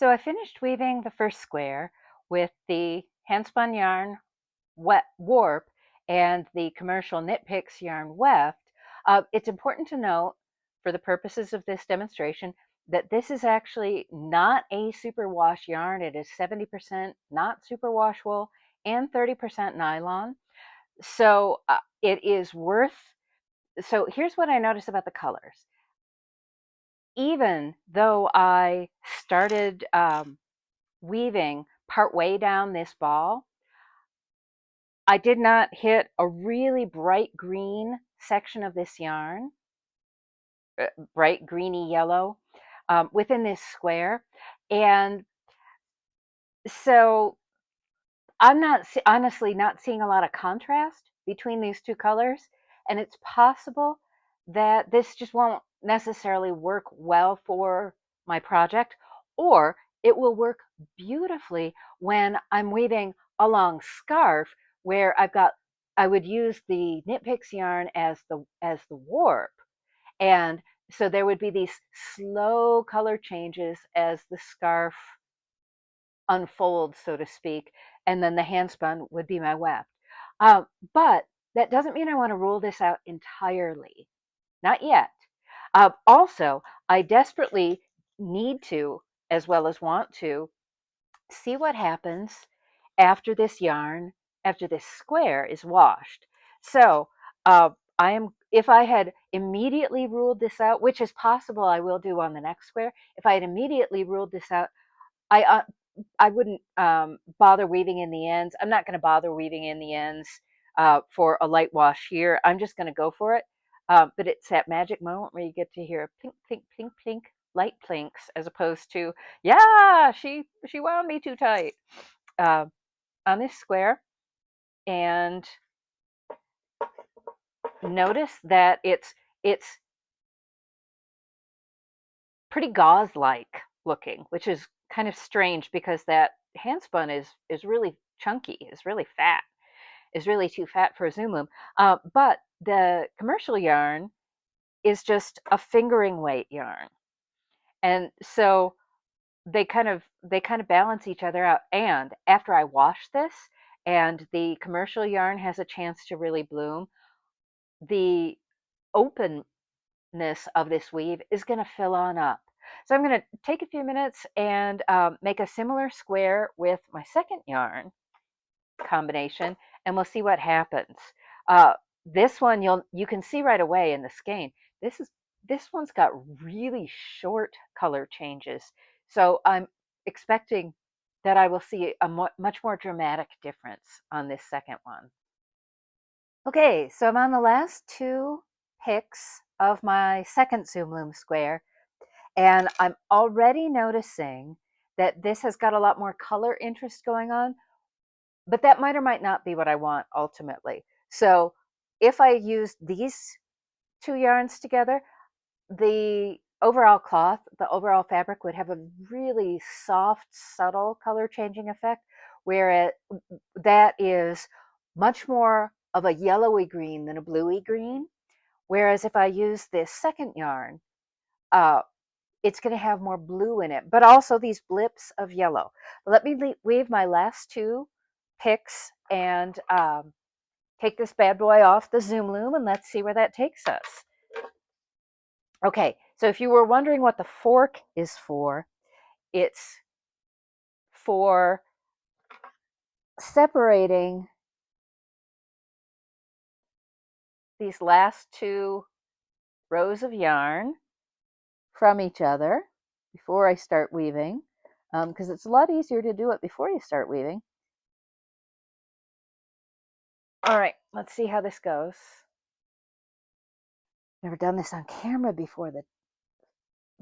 So I finished weaving the first square with the handspun yarn warp and the commercial Knit Picks yarn weft. It's important to note, for the purposes of this demonstration, that this is actually not a superwash yarn. It is 70% not superwash wool and 30% nylon. So it is worth. So here's what I noticed about the colors. Even though I started weaving part way down this ball, I did not hit a really bright green section of this yarn, bright greeny yellow, within this square. And so I'm not honestly not seeing a lot of contrast between these two colors. And it's possible that this just won't necessarily work well for my project, or it will work beautifully when I'm weaving a long scarf where I would use the Knit Picks yarn as the warp. And so there would be these slow color changes as the scarf unfolds, so to speak, and then the handspun would be my weft. But that doesn't mean I want to rule this out entirely. Not yet. Also, I desperately need to, as well as want to, see what happens after this yarn, after this square is washed. So if I had immediately ruled this out, which is possible I will do on the next square, if I had immediately ruled this out, I I wouldn't bother weaving in the ends. I'm not going to bother weaving in the ends for a light wash here. I'm just going to go for it. But it's that magic moment where you get to hear plink, plink, plink, plink, light plinks, as opposed to, yeah, she wound me too tight uh, on this square. And notice that it's pretty gauze-like looking, which is kind of strange because that handspun is really chunky, is really fat, is really too fat for a Zoom Loom. But the commercial yarn is just a fingering weight yarn, and so they kind of balance each other out. And after I wash this, and the commercial yarn has a chance to really bloom, the openness of this weave is going to fill on up. So I'm going to take a few minutes and make a similar square with my second yarn combination, and we'll see what happens. Uh, this one you can see right away in the skein. This one's got really short color changes, so I'm expecting that I will see a much more dramatic difference on this second one. Okay, so I'm on the last two picks of my second Zoom Loom square, and I'm already noticing that this has got a lot more color interest going on, but that might or might not be what I want ultimately. So if I use these two yarns together, the overall cloth, the overall fabric would have a really soft, subtle color changing effect, where that is much more of a yellowy green than a bluey green. Whereas if I use this second yarn, uh, it's going to have more blue in it, but also these blips of yellow. Let me weave my last two picks and take this bad boy off the Zoom Loom, and let's see where that takes us. Okay, so if you were wondering what the fork is for, it's for separating these last two rows of yarn from each other before I start weaving, because it's a lot easier to do it before you start weaving. All right, let's see how this goes. Never done this on camera before.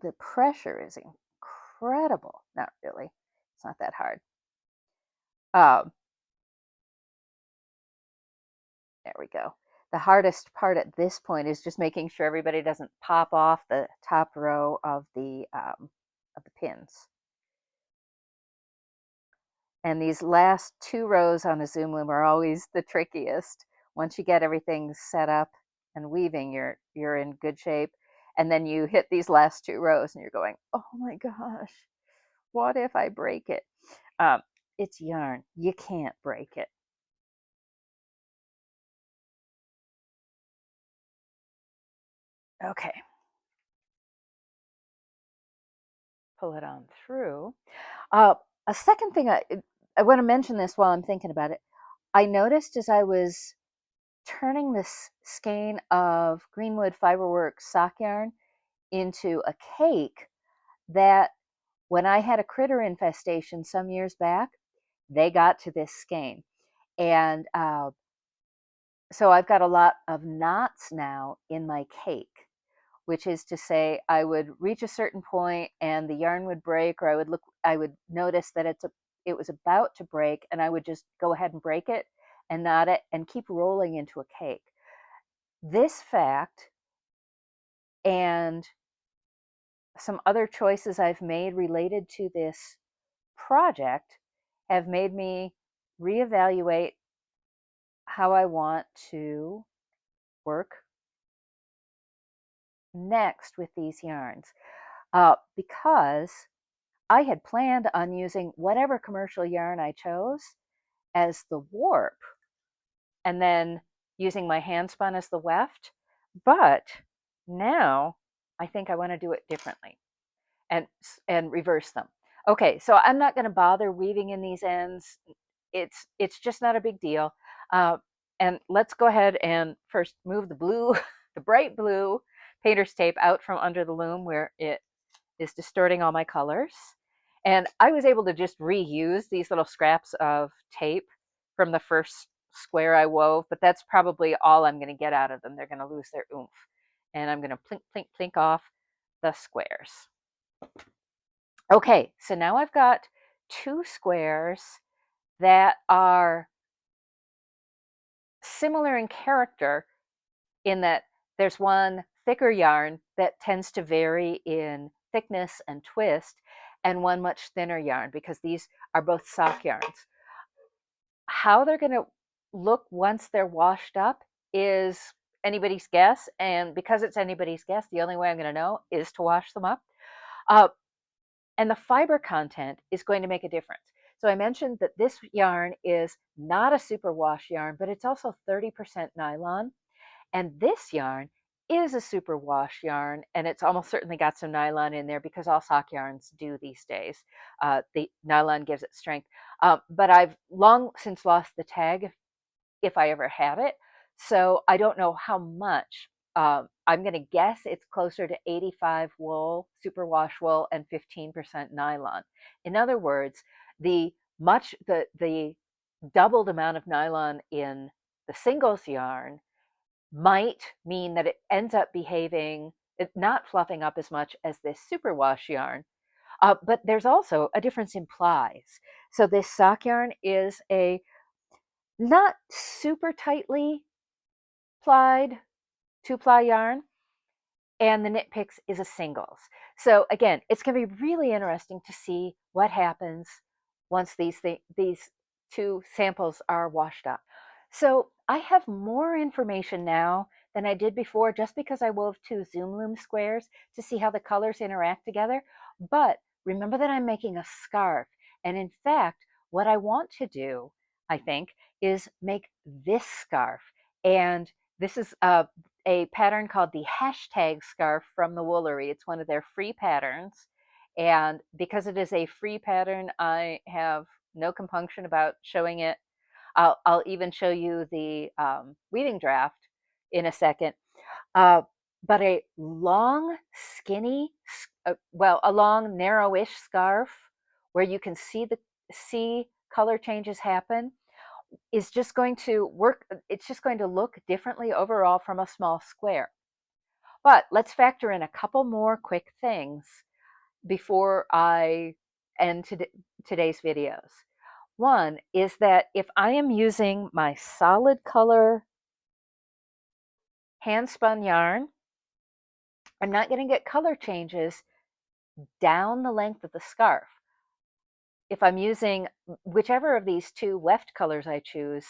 The pressure is incredible. Not really. It's not that hard. Um, there we go. The hardest part at this point is just making sure everybody doesn't pop off the top row of the pins. And these last two rows on a Zoom Loom are always the trickiest. Once you get everything set up and weaving, you're in good shape. And then you hit these last two rows and you're going, oh my gosh, What if I break it? Um, it's yarn. You can't break it. Okay, pull it on through. Uh, a second thing I want to mention this while I'm thinking about it. I noticed as I was turning this skein of Greenwood Fiberworks sock yarn into a cake that when I had a critter infestation some years back, they got to this skein. And so I've got a lot of knots now in my cake, which is to say I would reach a certain point and the yarn would break, or I would notice that it was about to break, and I would just go ahead and break it and knot it and keep rolling into a cake. This fact and some other choices I've made related to this project have made me reevaluate how I want to work next with these yarns, because I had planned on using whatever commercial yarn I chose as the warp and then using my hand spun as the weft. But now I think I want to do it differently and reverse them. Okay, so I'm not going to bother weaving in these ends. It's just not a big deal. Uh, and let's go ahead and first move the blue, the bright blue painter's tape out from under the loom where it is distorting all my colors. And I was able to just reuse these little scraps of tape from the first square I wove, but that's probably all I'm going to get out of them. They're going to lose their oomph. And I'm going to plink, plink, plink off the squares. Okay, so now I've got two squares that are similar in character in that there's one thicker yarn that tends to vary in thickness and twist, and one much thinner yarn because these are both sock yarns. How they're going to look once they're washed up is anybody's guess, and because it's anybody's guess, the only way I'm going to know is to wash them up. Uh, and the fiber content is going to make a difference. So I mentioned that this yarn is not a superwash yarn, but it's also 30% nylon. And this yarn is a superwash yarn, and it's almost certainly got some nylon in there because all sock yarns do these days. The nylon gives it strength. But I've long since lost the tag if I ever had it. So I don't know how much. I'm going to guess it's closer to 85 wool, superwash wool, and 15% nylon. In other words, the doubled amount of nylon in the singles yarn might mean that it ends up behaving, not fluffing up as much as this superwash yarn. But there's also a difference in plies. So this sock yarn is a not super tightly plied 2-ply yarn, and the Knit Picks is a singles. So again, it's going to be really interesting to see what happens once these two samples are washed up. So I have more information now than I did before just because I wove two Zoom Loom squares to see how the colors interact together. But remember that I'm making a scarf. And in fact, what I want to do, I think, is make this scarf. And this is a pattern called the hashtag scarf from the Woolery. It's one of their free patterns. And because it is a free pattern, I have no compunction about showing it. I'll even show you the weaving draft in a second. Uh, but a long, skinny, well, a long, narrowish scarf where you can see color changes happen is just going to work. It's just going to look differently overall from a small square. But let's factor in a couple more quick things before I end today's videos. One is that if I am using my solid color hand spun yarn, I'm not going to get color changes down the length of the scarf. If I'm using whichever of these two weft colors I choose,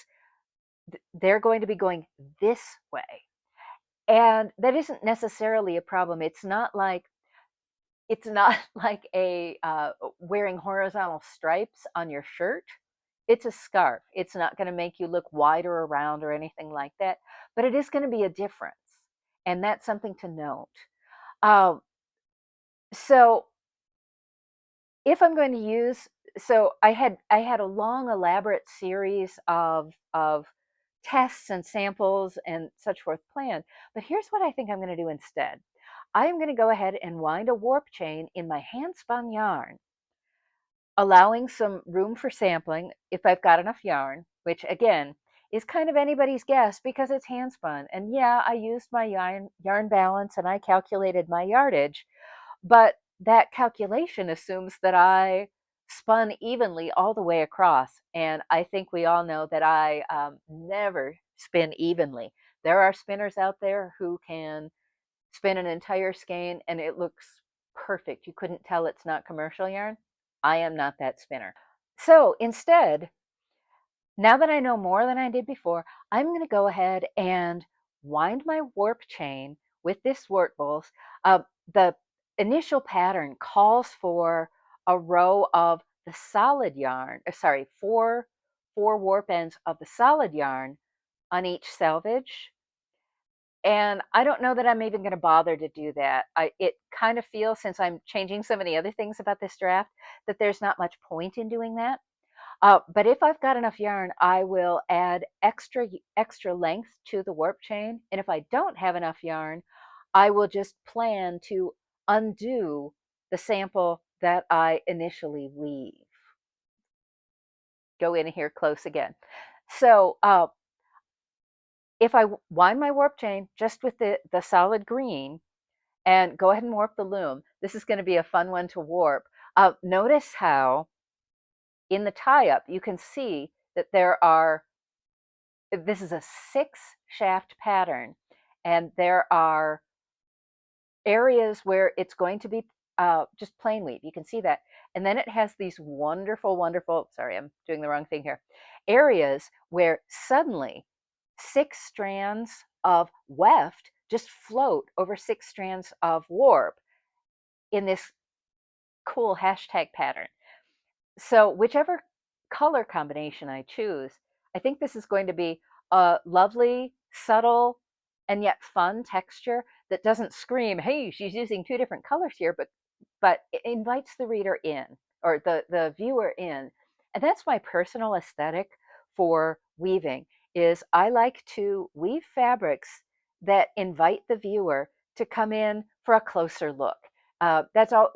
they're going to be going this way. And that isn't necessarily a problem. It's not like it's not like a wearing horizontal stripes on your shirt. It's a scarf. It's not going to make you look wider around or anything like that, but it is going to be a difference, and that's something to note. Um, so if I'm going to use, so I had a long elaborate series of tests and samples and such forth planned, but here's what I think I'm going to do instead. I am going to go ahead and wind a warp chain in my hand spun yarn, allowing some room for sampling if I've got enough yarn, which again is kind of anybody's guess because it's hand spun. And yeah, I used my yarn balance and I calculated my yardage, but that calculation assumes that I spun evenly all the way across. And I think we all know that I never spin evenly. There are spinners out there who can spin an entire skein and it looks perfect. You couldn't tell it's not commercial yarn. I am not that spinner. So instead, now that I know more than I did before, I'm going to go ahead and wind my warp chain with this Workbols. The initial pattern calls for a row of the solid yarn, sorry, four warp ends of the solid yarn on each selvage. And I don't know that I'm even going to bother to do that. It kind of feels, since I'm changing so many other things about this draft, that there's not much point in doing that. But if I've got enough yarn, I will add extra length to the warp chain. And if I don't have enough yarn, I will just plan to undo the sample that I initially weave. Go in here close again. So if I wind my warp chain just with the solid green and go ahead and warp the loom, this is going to be a fun one to warp. Notice how in the tie-up you can see that this is a 6-shaft pattern, and there are areas where it's going to be just plain weave. You can see that. And then it has these wonderful, wonderful, sorry, I'm doing the wrong thing here, areas where suddenly 6 strands of weft just float over 6 strands of warp in this cool hashtag pattern. So whichever color combination I choose, I think this is going to be a lovely, subtle, and yet fun texture that doesn't scream, hey, she's using 2 different colors here, but it invites the reader in, or the viewer in. And that's my personal aesthetic for weaving, is I like to weave fabrics that invite the viewer to come in for a closer look. That's all.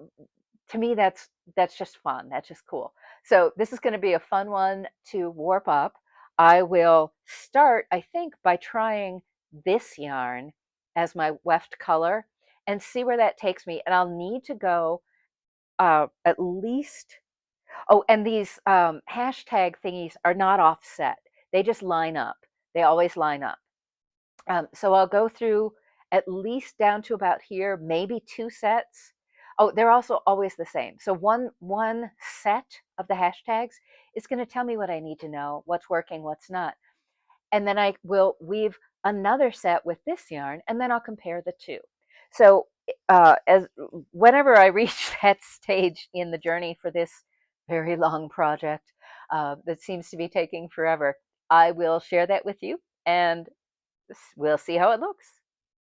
To me, that's just fun. That's just cool. So this is going to be a fun one to warp up. I will start, I think, by trying this yarn as my weft color and see where that takes me. And I'll need to go at least, oh, and these hashtag thingies are not offset. They just line up. They always line up. So I'll go through at least down to about here, maybe 2 sets. Oh, they're also always the same. So one set of the hashtags is going to tell me what I need to know, what's working, what's not. And then I will weave another set with this yarn, and then I'll compare the two. So as whenever I reach that stage in the journey for this very long project that seems to be taking forever, I will share that with you, and we'll see how it looks.